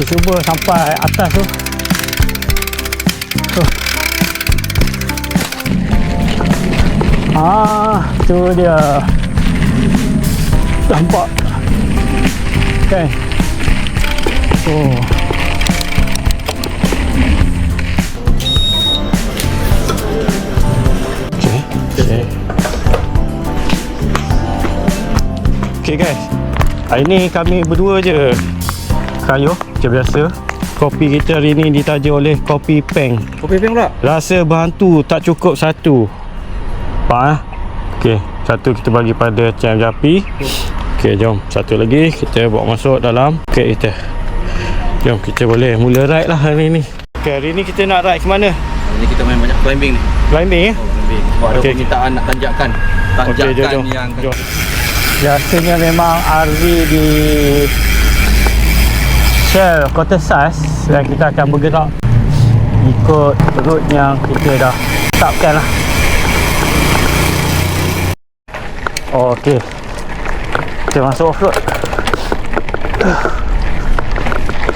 cuba sampai atas tu. Tu dia. Nampak kan? Okay guys, hari ni kami berdua je. Kayu macam biasa. Kopi kita hari ni ditaja oleh Kopi Peng. Kopi Peng pula? Rasa berhantu, tak cukup satu. Faham? Okay, satu kita bagi pada Cam Japi. Okay, jom satu lagi kita bawa masuk dalam kek kita. Jom kita boleh mula ride lah hari ni. Okay, hari ni kita nak ride ke mana? Hari ni kita main banyak climbing ni. Climbing ya? Climbing. Sebab ada permintaan nak tanjakan. Okay, jom. Yang jom. Biasanya memang RV di Shell Kota Sas dan kita akan bergerak ikut route yang kita dah tetapkan lah. Okey, kita masuk off-road.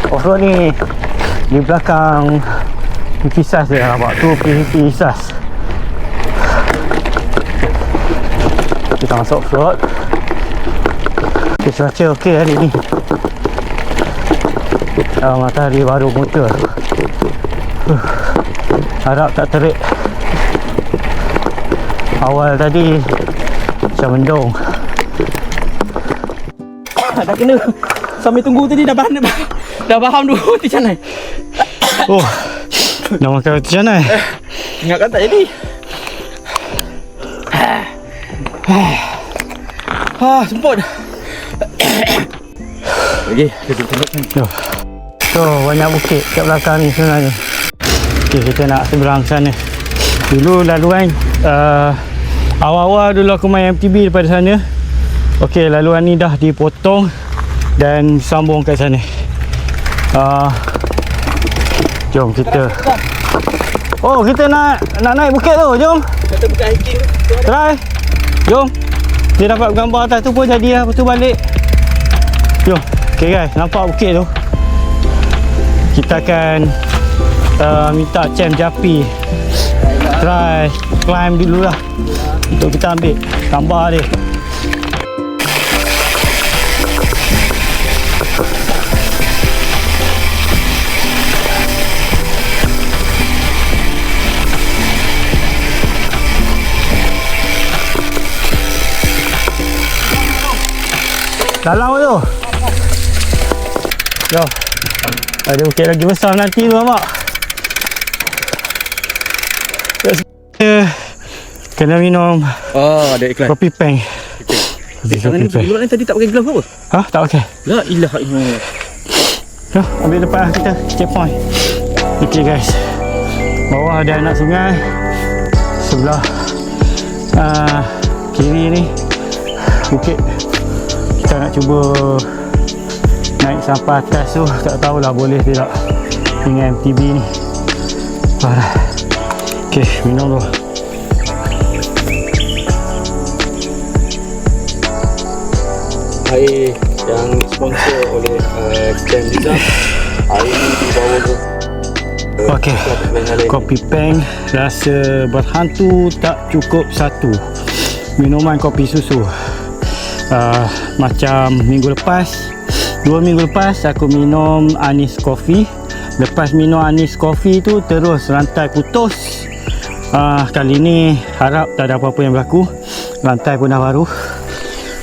Off-road ni di belakang PVP Sas dia, nampak tu PVP Sas. Kita masuk off-road. Cuaca okey hari ni. Matahari baru muncul. Harap tak terik. Awal tadi macam mendung. dah kena. Sambil tunggu tadi dah faham dulu roti canai. Nak makan roti canai? Ingatkan tak jadi. Semput. Okey, kita tengok. So, banyak bukit kat belakang ni sebenarnya. Okay, kita nak seberang sana. Dulu laluan awal-awal dulu aku main MTB daripada sana. Okey, laluan ni dah dipotong dan sambung kat sana. Jom kita. Kita nak naik bukit tu. Jom. Kita buka hiking tu. Try. Jom. Dia dapat gambar atas tu pun jadi lah. Lepas tu balik. Jom. Okay guys, nampak bukit tu. Kita akan minta Cam Japi try climb dulu lah untuk kita ambil gambar dia. Dalam tu. Jom. Ada bukit lagi besar nanti tu, nampak? Kena minum ada iklan Kopi Peng. Kopi Peng. Ni tadi tak pakai glove apa? Tak pakai. La ilaha illallah. Jom, ambil lepas kita checkpoint. Okay guys, bawah ada anak sungai. Sebelah kiri ni bukit. Kita nak cuba naik sampai atas tu. Tak tahulah boleh tidak dengan MTB ni. Okay, minum dulu. Air yang sponsor oleh Cam Liza. Air ni dibawa tu. Okay, Kopi Peng rasa berhantu, tak cukup satu. Minuman kopi susu. Macam minggu lepas, 2 minggu lepas aku minum Anis Coffee. Lepas minum Anis Coffee tu terus rantai putus. Kali ni harap tak ada apa-apa yang berlaku. Rantai pun dah baru.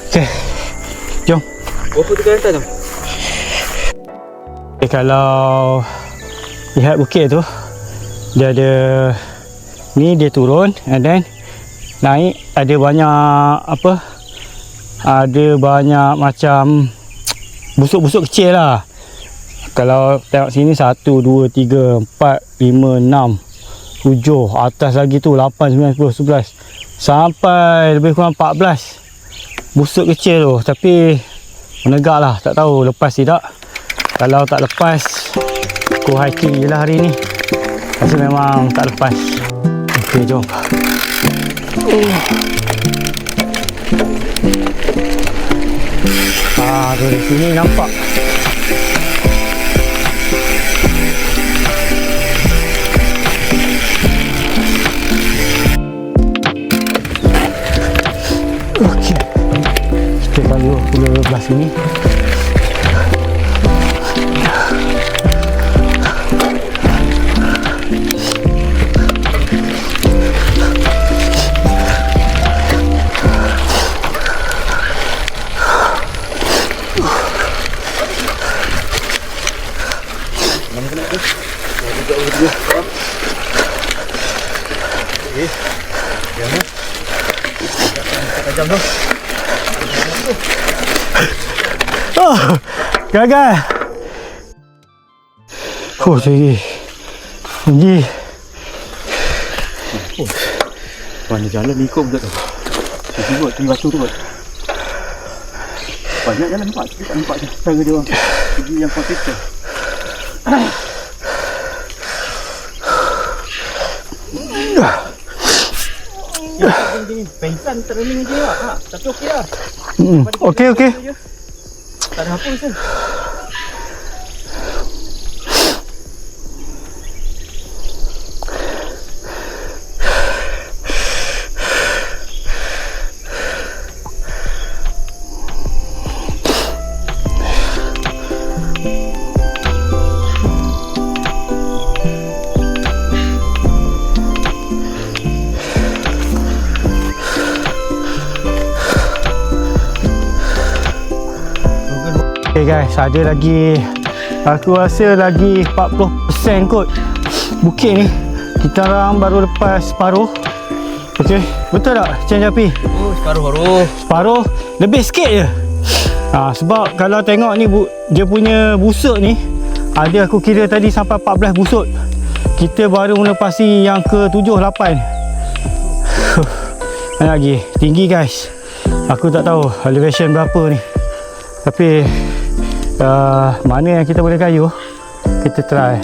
Okay, jom. Berapa tu rantai tu? Okay, kalau lihat bukit tu, dia ada ni, dia turun and then naik. Ada banyak ada banyak macam busuk-busuk kecil lah. Kalau tengok sini 1, 2, 3, 4, 5, 6, 7, atas lagi tu 8, 9, 10, 11 sampai lebih kurang 14 busuk kecil tu. Tapi menegak lah, tak tahu lepas tidak. Kalau tak lepas, aku hiking je lah hari ni. Rasa memang tak lepas. Ok, jom. Dari sini nampak Okey. Kita kayuh pula belah sini. Oh, gagal. Oh, tinggi. Mana jalan ni ikut betul tu. Tengok tinggal tu tu. Banyak jalan nampak. Kita nampak cara dia orang. Pergi yang konsisten. Pengsan training je lah. Tapi okey lah. Okey. Tak ada apa pun. Okay guys, ada lagi, aku rasa lagi 40% kot bukit ni. Kita orang baru lepas separuh. Okey, betul tak Cik Japi? Oh, separuh. Separuh, lebih sikit je. Sebab kalau tengok ni dia punya busuk ni, ada aku kira tadi sampai 14 busuk. Kita baru melepasi yang ke 7, 8. Lagi tinggi guys. Aku tak tahu elevation berapa ni. Tapi mana yang kita boleh kayuh, kita try.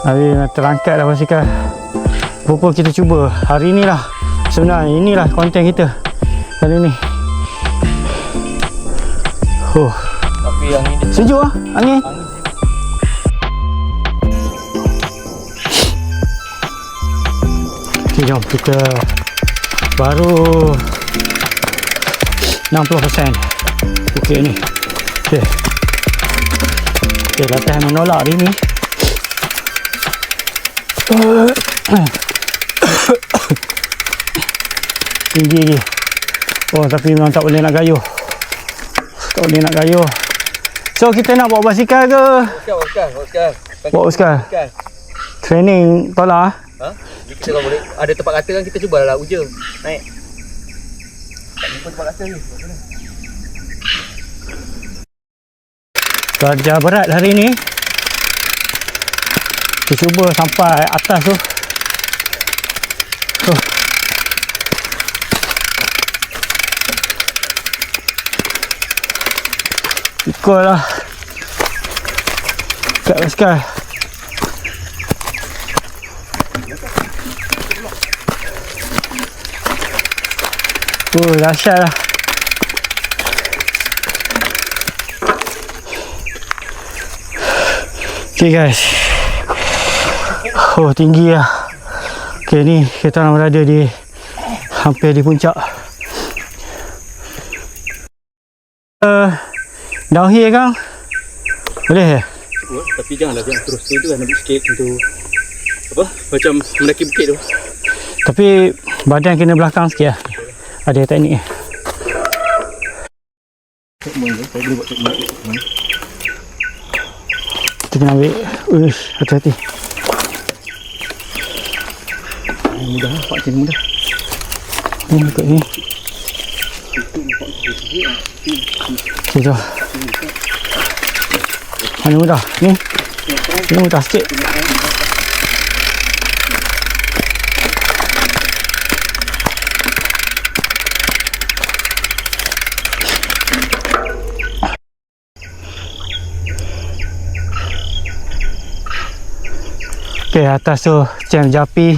Hari nak terangkat dah basikal. Apa kita cuba. Hari ni lah sebenarnya, inilah konten kita kali ni. Tapi yang ni sejuk lah angin. Okay, jom kita baru 60% bukit ni. Okay, latihan menolak hari ni. Tinggi lagi. Oh, tapi memang tak boleh nak gayuh. So kita nak bawa basikal ke? Basikal. Bawa basikal. Training tolak. Kita kalau boleh ada tempat kata kan, kita cuba lah uja naik. Tak jumpa tempat kata ni. Kerja berat hari ni. Kita cuba sampai atas tu. Ikutlah kat basikal. Dahsyat lah. Okay guys. Tinggi lah. Okay, ni kita orang berada di hampir di puncak. Downhill kan? Boleh? Tapi jangan terus tu kan, ambil sikit untuk apa? Macam mendaki bukit tu. Tapi badan kena belakang sikit lah. Ada teknik. Saya boleh buat teknik. Kita kena ambil. Hati-hati. Mudah lah, Pak Cik, mudah. Ni ikut ni. Situ. Mana mudah? Ni. Ni mudah sikit. Okay, atas tu Cik Japi.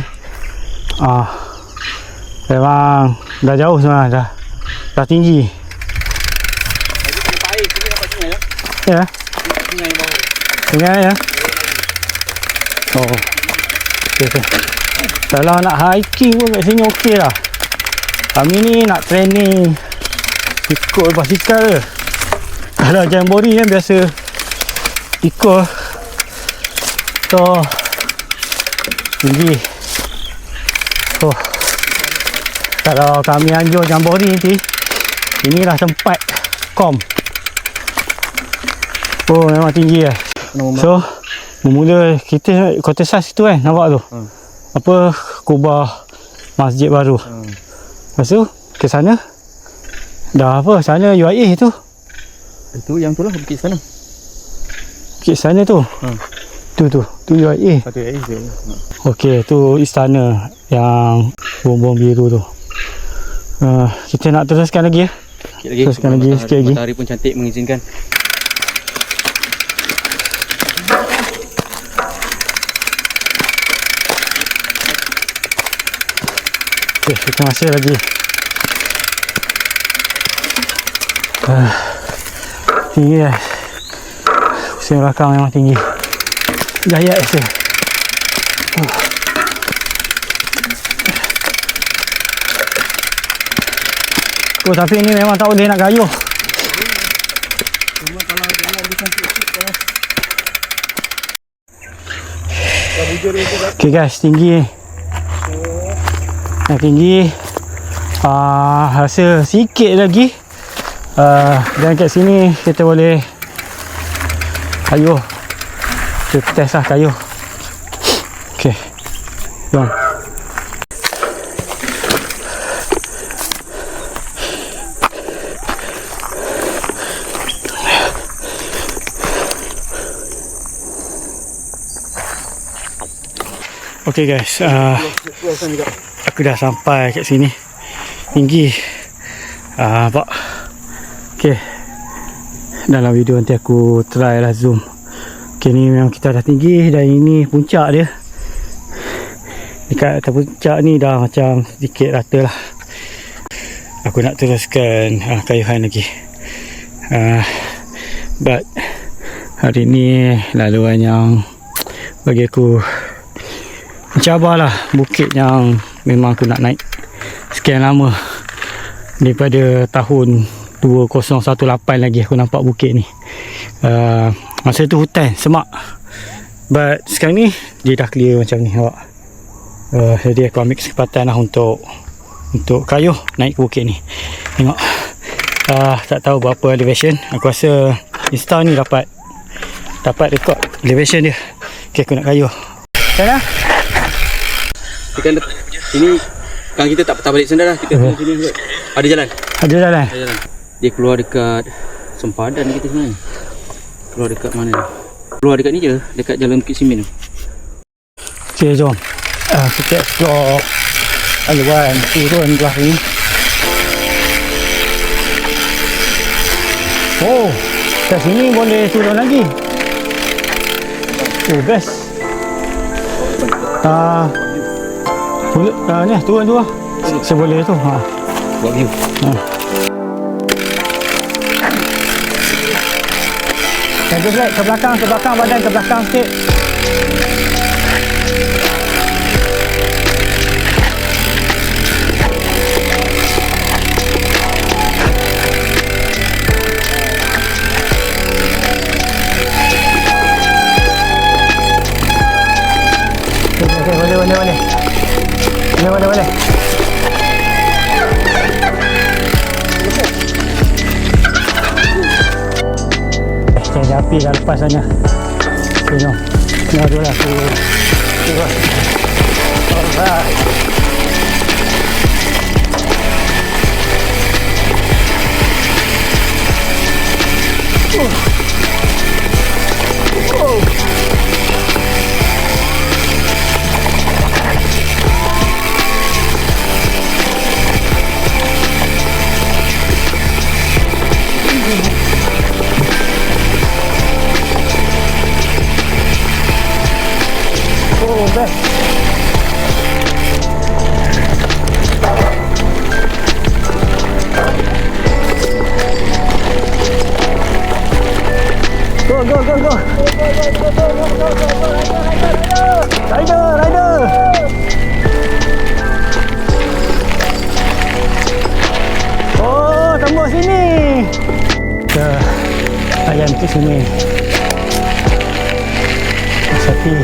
Memang dah jauh sebenarnya, dah tinggi. Ya. Sungai ya. Okay. Kalau nak hiking pun kat sini okey lah. Kami ni nak training ikut basikal ke. Kalau jambori kan biasa ikut so tinggi. So kalau kami anjur jambori nanti, inilah tempat kom. Oh memang tinggi lah. So bermula kita kota sas tu kan, nampak tu apa kubah masjid baru. Lepas tu ke sana dah apa, sana UIA tu. Itu yang tu lah bukit sana. Bukit sana tu. Tu UIA. Satu UIA tu. Okey, tu istana yang bom-bom biru tu. Kita nak teruskan lagi ya. Sikit lagi. Teruskan lagi sikit lagi. Matahari pun cantik mengizinkan. Okay, kita masih lagi. Tinggi lah. Pusing belakang memang tinggi. Gaya je. Oh tapi ni memang tak boleh nak gayuh. Okay guys, tinggi ni. Yang tinggi. Rasa sikit lagi. Dan kat sini kita boleh kayuh. Kita test lah kayuh. Okay, jom. Okay guys, aku dah sampai kat sini. Tinggi. Nampak. Okay, dalam video nanti aku try lah zoom. Okay, ni memang kita dah tinggi. Dan ini puncak dia. Dekat atas puncak ni dah macam sedikit rata lah. Aku nak teruskan kayuhan lagi. But hari ni laluan yang bagi aku mencabarlah. Bukit yang memang aku nak naik sekian lama. Daripada tahun 2018 lagi aku nampak bukit ni. Masa tu hutan, semak. But sekarang ni dia dah clear macam ni, nampak. Jadi aku ambil kesempatan lah untuk kayuh naik ke bukit ni. Tengok. Tak tahu berapa elevation. Aku rasa Insta ni dapat rekod elevation dia. Okay, aku nak kayuh. Sana. Ini kan kita tak patah balik sendiri lah. Kita pergi sini kot. Ada jalan. Ada jalan. Dia keluar dekat sempadan kita sebenarnya. Keluar dekat mana ni? Keluar dekat ni je, dekat jalan Bukit Simin tu. Okay, jom. Kita explore aluan turun belah ni. Oh, kat sini boleh turun lagi. Oh, best. Ni turun tu lah. Seboleh tu. Buat view. Jaga flat ke belakang badan ke belakang sikit. Boleh. Cari api dah lepas sana. Okay, jom. Ni ada lah tu. Alright. jam ke sini. Sepi.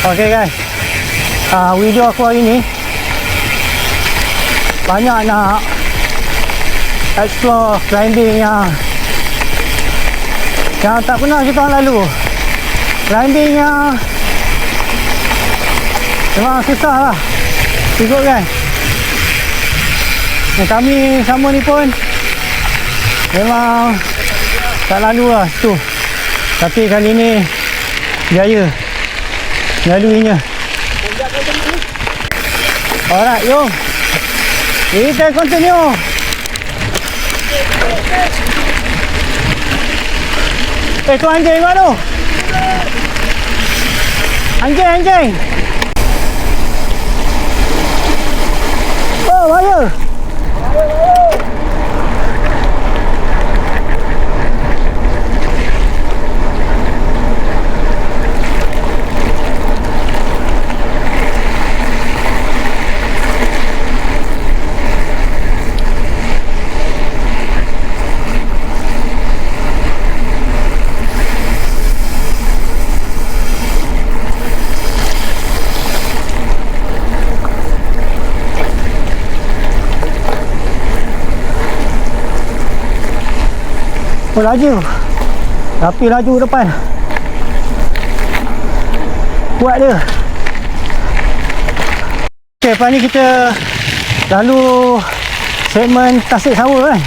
Okay guys, video aku hari ni banyak nak explore climbing yang tak pernah kita tahun lalu. Climbing yang memang susah lah ikut kan. Dan kami sama ni pun memang tak lalu lah tu, tapi kali ni jaya laluinya. Alright, jom kita continue. Tu anjing kau tu. Anjing. Oh, bahaya. Oh, laju. Tapi laju depan. Kuat dia. Okay, lepas ni kita lalu segmen Tasik Sawa kan?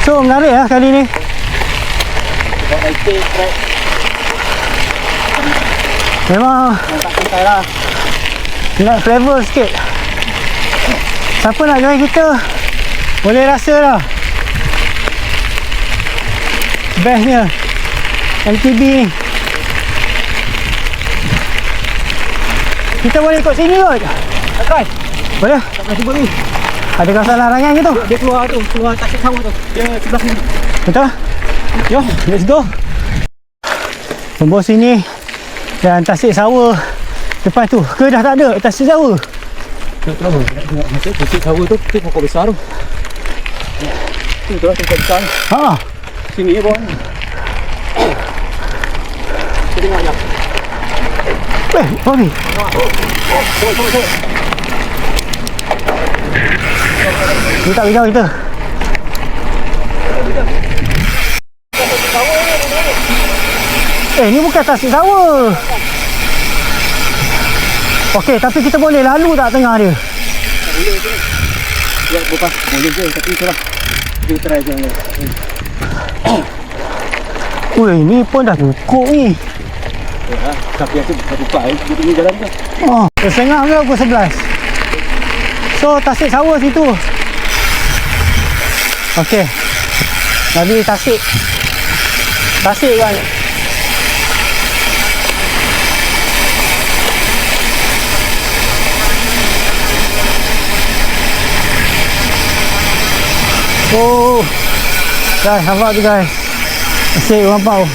So, menarik lah kali ni. Memang tak santai lah. Nak flavor sikit. Siapa nak join kita, boleh rasa lah bestnya MTB ni. Kita boleh ikut sini kot. Okay. Boleh? Tak pernah cuba ni. Ada kawasan larangan ke tu? Dia keluar Tasik Sawa tu. Dia sebelah sini. Betul? Jom, let's go. Tembus sini dan Tasik Sawa depan tu. Ke dah tak ada Tasik Sawa? Tak tahu. Macam Tasik Sawa tu pokok besar tu. Tu lah tempat besar ni. Haa. Sini je bawah ni. Kita tengok sekejap. Bawah ni. Tengok. Dia tak beritahu kita. Ni bukan Tasik Sawa. Okey, tapi kita boleh lalu tak tengah dia? Boleh je. Ya, bukan. Boleh je, tapi itulah. Kita try je. Weh, ni pun dah cukup ni. Ya, tapi aku buka kita tengok jalan je. Oh, setengah ke pukul 11. So, Tasik Sawa situ. Okey. Jadi Tasik kan. Oh, guys, nampak tu guys. Tasik Lampau.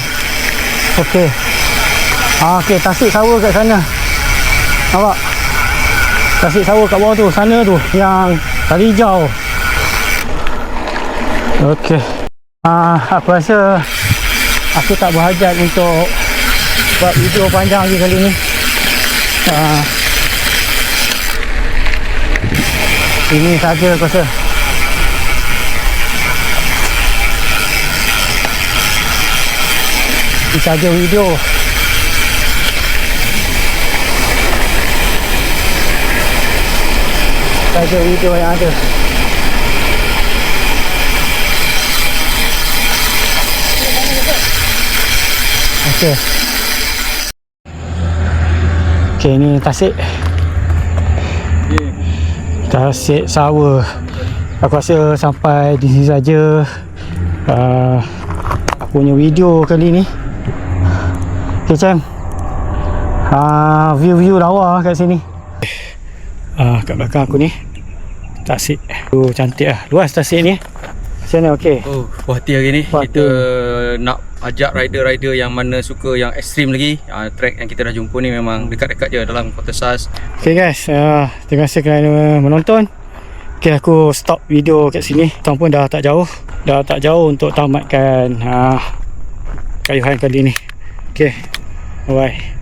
Okey. Okey, Tasik Sawa kat sana. Nampak? Tasik Sawa kat bawah tu, sana tu yang tali hijau. Okey. Aku rasa aku tak berhajat untuk buat video panjang lagi kali ni. Ini saja aku rasa. Ini saja video. Saja video yang ada. Okey. Okey, ni Tasik. Tasik Sawa. Aku rasa sampai di sini saja. aku punya video kali ni. Okay Cam, view lawa kat sini. Kat belakang aku ni tasik tu cantik lah, luas tasik ni. Macam mana? Okey. Oh, puas hati hari ni. Puas Kita nak ajak rider-rider yang mana suka yang ekstrim lagi. Track yang kita dah jumpa ni memang dekat-dekat je dalam Kota Sas. Okay guys, terima kasih kerana menonton. Okay, aku stop video kat sini. Tang pun dah tak jauh untuk tamatkan kayuhan kali ni. Okay, bye bye.